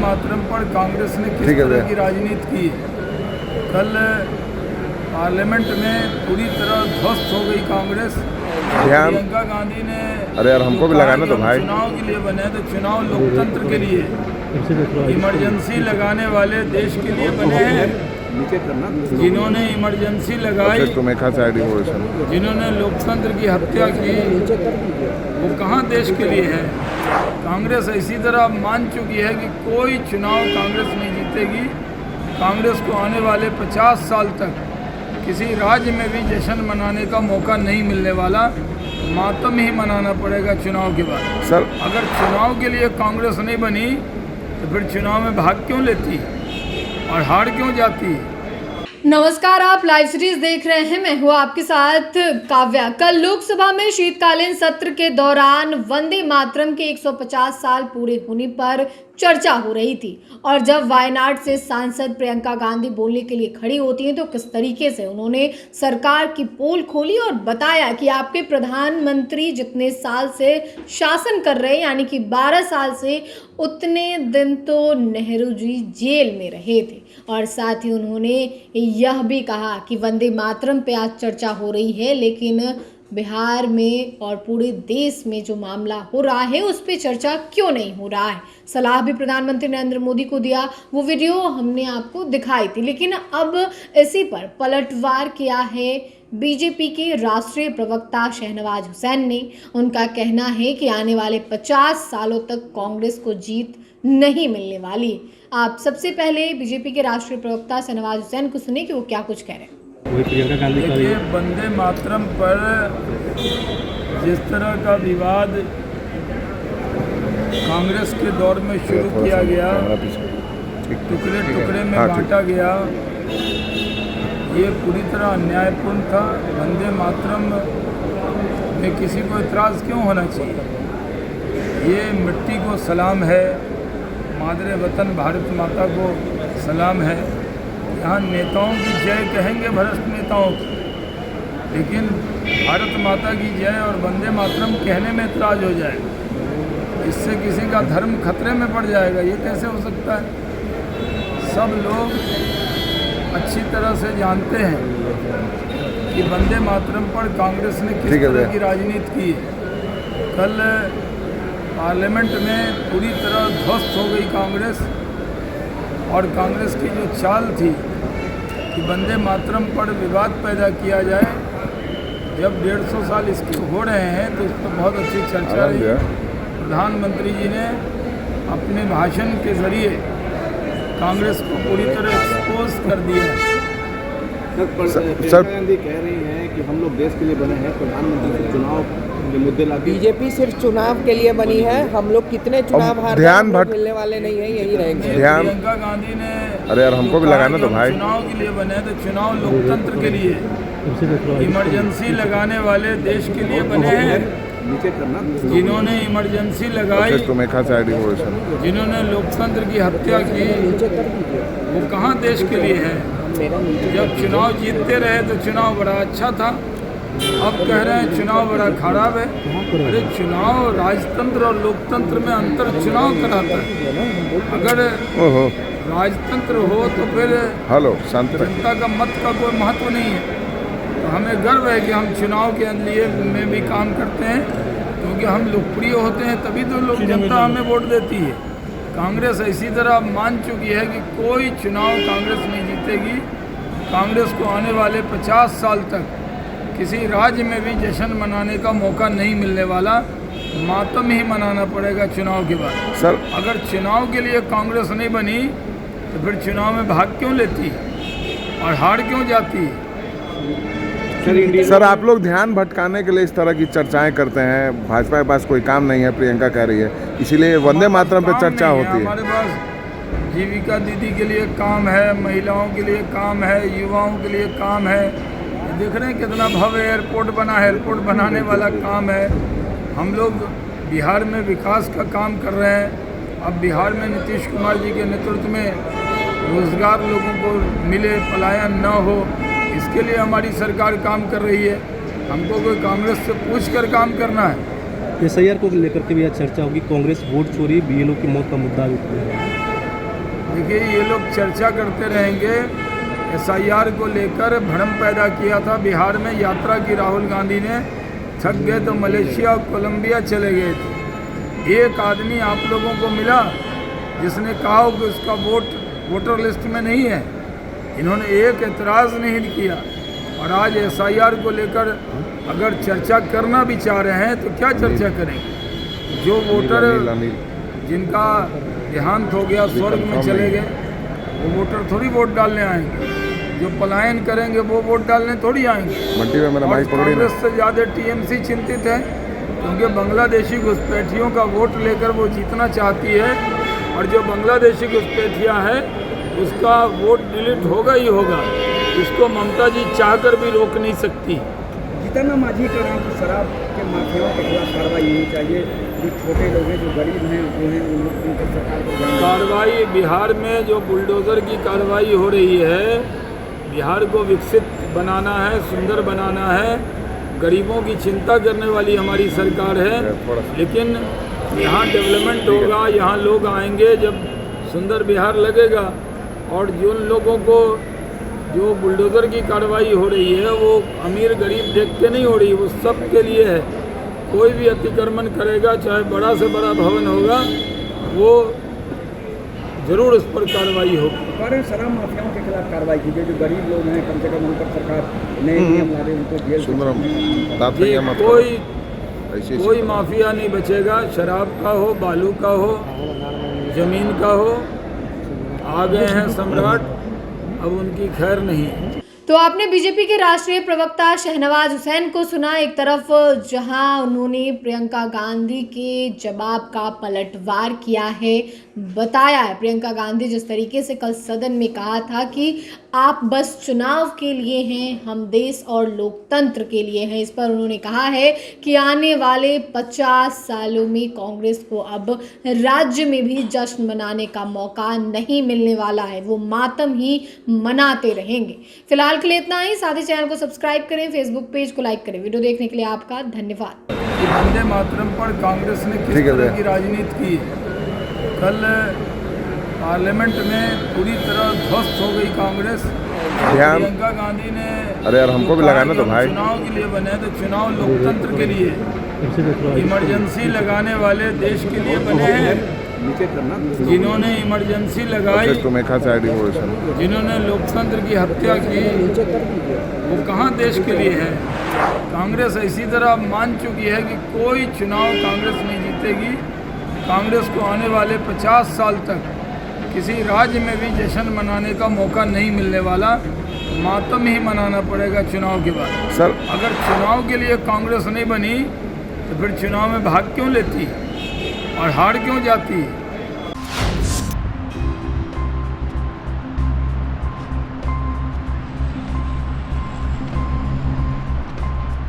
मातरम पर कांग्रेस ने किस तरह की राजनीति की। कल पार्लियामेंट में पूरी तरह ध्वस्त हो गई कांग्रेस। प्रियंका गांधी ने अरे यार हमको भी लगाना तो भाई, चुनाव के लिए बने तो चुनाव लोकतंत्र के लिए, इमरजेंसी लगाने वाले देश के लिए बने हैं। जिन्होंने इमरजेंसी लगाई, जिन्होंने लोकतंत्र की हत्या की, वो कहाँ देश के लिए है। कांग्रेस इसी तरह मान चुकी है कि कोई चुनाव कांग्रेस नहीं जीतेगी। कांग्रेस को आने वाले 50 साल तक किसी राज्य में भी जश्न मनाने का मौका नहीं मिलने वाला, मातम ही मनाना पड़ेगा चुनाव के बाद। सर अगर चुनाव के लिए कांग्रेस नहीं बनी तो फिर चुनाव में भाग क्यों लेती और हार क्यों जाती। नमस्कार, आप लाइव सीरीज देख रहे हैं। मैं हूँ आपके साथ काव्या। कल लोकसभा में शीतकालीन सत्र के दौरान वंदे मातरम के 150 साल पूरे होने पर चर्चा हो रही थी और जब वायनाड से सांसद प्रियंका गांधी बोलने के लिए खड़ी होती हैं तो किस तरीके से उन्होंने सरकार की पोल खोली और बताया कि आपके प्रधानमंत्री जितने साल से शासन कर रहे हैं, यानी कि 12 साल से, उतने दिन तो नेहरू जी जेल में रहे थे। और साथ ही उन्होंने यह भी कहा कि वंदे मातरम पे आज चर्चा हो रही है, लेकिन बिहार में और पूरे देश में जो मामला हो रहा है उस पर चर्चा क्यों नहीं हो रहा है। सलाह भी प्रधानमंत्री नरेंद्र मोदी को दिया, वो वीडियो हमने आपको दिखाई थी। लेकिन अब इसी पर पलटवार किया है बीजेपी के राष्ट्रीय प्रवक्ता शहनवाज हुसैन ने। उनका कहना है कि आने वाले 50 सालों तक कांग्रेस को जीत नहीं मिलने वाली। आप सबसे पहले बीजेपी के राष्ट्रीय प्रवक्ता शहनवाज हुसैन को सुनिए कि वो क्या कुछ कह रहे हैं। प्रियंका गांधी देखिए, वंदे मातरम पर जिस तरह का विवाद कांग्रेस के दौर में शुरू किया गया, टुकड़े टुकड़े में बांटा गया, ये पूरी तरह अन्यायपूर्ण था। वंदे मातरम में किसी को इतराज़ क्यों होना चाहिए। ये मिट्टी को सलाम है, मादरे वतन भारत माता को सलाम है। यहाँ नेताओं की जय कहेंगे, भ्रष्ट नेताओं की, लेकिन भारत माता की जय और वंदे मातरम कहने में इतराज़ हो जाए, इससे किसी का धर्म खतरे में पड़ जाएगा। ये कैसे हो सकता है। सब लोग अच्छी तरह से जानते हैं कि वंदे मातरम पर कांग्रेस ने किस तरह की राजनीति की। कल पार्लियामेंट में पूरी तरह ध्वस्त हो गई कांग्रेस और कांग्रेस की जो चाल थी कि वंदे मातरम पर विवाद पैदा किया जाए, जब 150 साल इसके हो रहे हैं तो उस पर बहुत अच्छी चर्चा रही। प्रधानमंत्री जी ने अपने भाषण के ज़रिए कांग्रेस को पूरी तरह एक्सपोज कर दिया। प्रियंका गांधी कह रही हैं कि हम लोग देश के लिए बने हैं, प्रधानमंत्री से चुनाव के मुद्दे ला। बीजेपी सिर्फ चुनाव के लिए बनी है, हम लोग कितने चुनाव हार मिलने वाले नहीं है, यही रहेंगे। प्रियंका गांधी ने अरे यार हमको भी लगाना तो भाई, चुनाव के लिए बने तो चुनाव लोकतंत्र के लिए, इमरजेंसी लगाने वाले देश के लिए बने हैं। जिन्होंने इमरजेंसी लगाई, जिन्होंने लोकतंत्र की हत्या की, वो कहाँ देश के लिए है। जब चुनाव जीतते रहे तो चुनाव बड़ा अच्छा था, अब कह रहे हैं चुनाव बड़ा खराब है। अरे चुनाव राजतंत्र और लोकतंत्र में अंतर चुनाव कराता है। अगर राजतंत्र हो तो फिर जनता का मत का कोई महत्व नहीं है। तो हमें गर्व है कि हम चुनाव के लिए में भी काम करते हैं, क्योंकि हम लोकप्रिय होते हैं, तभी तो लोग जनता हमें वोट देती है। कांग्रेस इसी तरह मान चुकी है कि कोई चुनाव कांग्रेस नहीं जीतेगी। कांग्रेस को आने वाले 50 साल तक किसी राज्य में भी जश्न मनाने का मौका नहीं मिलने वाला, मातम ही मनाना पड़ेगा चुनाव के बाद। सर अगर चुनाव के लिए कांग्रेस नहीं बनी तो फिर चुनाव में भाग क्यों लेती और हार क्यों जाती। सर आप लोग ध्यान भटकाने के लिए इस तरह की चर्चाएं करते हैं। भाजपा के पास कोई काम नहीं है, प्रियंका कह रही है, इसीलिए वंदे मातरम पे चर्चा होती है। हमारे पास जीविका दीदी के लिए काम है, महिलाओं के लिए काम है, युवाओं के लिए काम है। देख रहे हैं कितना भव्य एयरपोर्ट बना है, एयरपोर्ट बनाने वाला काम है। हम लोग बिहार में विकास का काम कर रहे हैं। अब बिहार में नीतीश कुमार जी के नेतृत्व में रोजगार लोगों को मिले, पलायन न हो, इसके लिए हमारी सरकार काम कर रही है। हमको कोई कांग्रेस से पूछ कर काम करना है। SIR को लेकर के भी आज चर्चा होगी। कांग्रेस वोट चोरी, BLO की मौत का मुद्दा भी देखिए, ये लोग चर्चा करते रहेंगे। SIR को लेकर भ्रम पैदा किया था बिहार में, यात्रा की राहुल गांधी ने, थक गए तो मलेशिया और कोलंबिया चले गए थे। एक आदमी आप लोगों को मिला जिसने कहा हो कि उसका वोटर लिस्ट में नहीं है। इन्होंने एक एतराज़ नहीं किया। और आज SIR को लेकर अगर चर्चा करना भी चाह रहे हैं तो क्या चर्चा करेंगे? जो वोटर जिनका देहांत हो गया, स्वर्ग में चले गए, वो वोटर थोड़ी वोट डालने आएंगे। जो पलायन करेंगे वो वोट डालने थोड़ी आएंगे। और कांग्रेस से ज़्यादा TMC चिंतित है, क्योंकि बांग्लादेशी घुसपैठियों का वोट लेकर वो जीतना चाहती है। और जो बांग्लादेशी घुसपैठिया है उसका वोट डिलीट होगा ही होगा। इसको ममता जी चाहकर भी रोक नहीं सकती। जितना माझी कर रहे हैं कि शराब के माफियाओं के खिलाफ कार्रवाई होनी चाहिए, जो छोटे लोग हैं, जो गरीब हैं, वो हैं, उन लोग को सरकार को कार्रवाई बिहार में जो बुलडोज़र की कार्रवाई हो रही है, बिहार को विकसित बनाना है, सुंदर बनाना है, गरीबों की चिंता करने वाली हमारी सरकार है। लेकिन यहाँ डेवलपमेंट होगा, यहाँ लोग आएंगे जब सुंदर बिहार लगेगा। और जिन लोगों को जो बुलडोज़र की कार्रवाई हो रही है वो अमीर गरीब देख के नहीं हो रही, वो सब के लिए है। कोई भी अतिक्रमण करेगा, चाहे बड़ा से बड़ा भवन होगा, वो जरूर उस पर कार्रवाई होगी। और शराब माफियाओं के खिलाफ कार्रवाई कीजिए, जो गरीब लोग हैं, कम से कम उन पर सरकार नए नियम ला रही, उनको जेल कोई माफिया नहीं बचेगा। शराब का हो, बालू का हो, जमीन का हो, आ गए हैं सम्राट, अब उनकी खैर नहीं। तो आपने बीजेपी के राष्ट्रीय प्रवक्ता शहनवाज हुसैन को सुना। एक तरफ जहां उन्होंने प्रियंका गांधी के जवाब का पलटवार किया है, बताया है प्रियंका गांधी जिस तरीके से कल सदन में कहा था कि आप बस चुनाव के लिए हैं, हम देश और लोकतंत्र के लिए हैं। इस पर उन्होंने कहा है कि आने वाले 50 सालों में कांग्रेस को अब राज्य में भी जश्न मनाने का मौका नहीं मिलने वाला है, वो मातम ही मनाते रहेंगे। फिलहाल के लिए इतना ही। साथ ही चैनल को सब्सक्राइब करें, फेसबुक पेज को लाइक करें। वीडियो देखने के लिए आपका धन्यवाद। वंदे मातरम पर कांग्रेस ने किस तरह की राजनीति की, कल पार्लियामेंट में पूरी तरह ध्वस्त हो गई कांग्रेस। प्रियंका गांधी ने, अरे यार हमको भी लगाना तो भाई, चुनाव के लिए बने तो चुनाव लोकतंत्र के लिए, इमरजेंसी लगाने वाले देश के लिए बने हैं। जिन्होंने इमरजेंसी लगाई, जिन्होंने लोकतंत्र की हत्या की, वो कहाँ देश के लिए है? कांग्रेस इसी तरह मान चुकी है कि कोई चुनाव कांग्रेस नहीं जीतेगी। कांग्रेस को आने वाले 50 साल तक किसी राज्य में भी जश्न मनाने का मौका नहीं मिलने वाला, मातम ही मनाना पड़ेगा चुनाव के बाद। सर, अगर चुनाव के लिए कांग्रेस नहीं बनी तो फिर चुनाव में भाग क्यों लेती और हार क्यों जाती?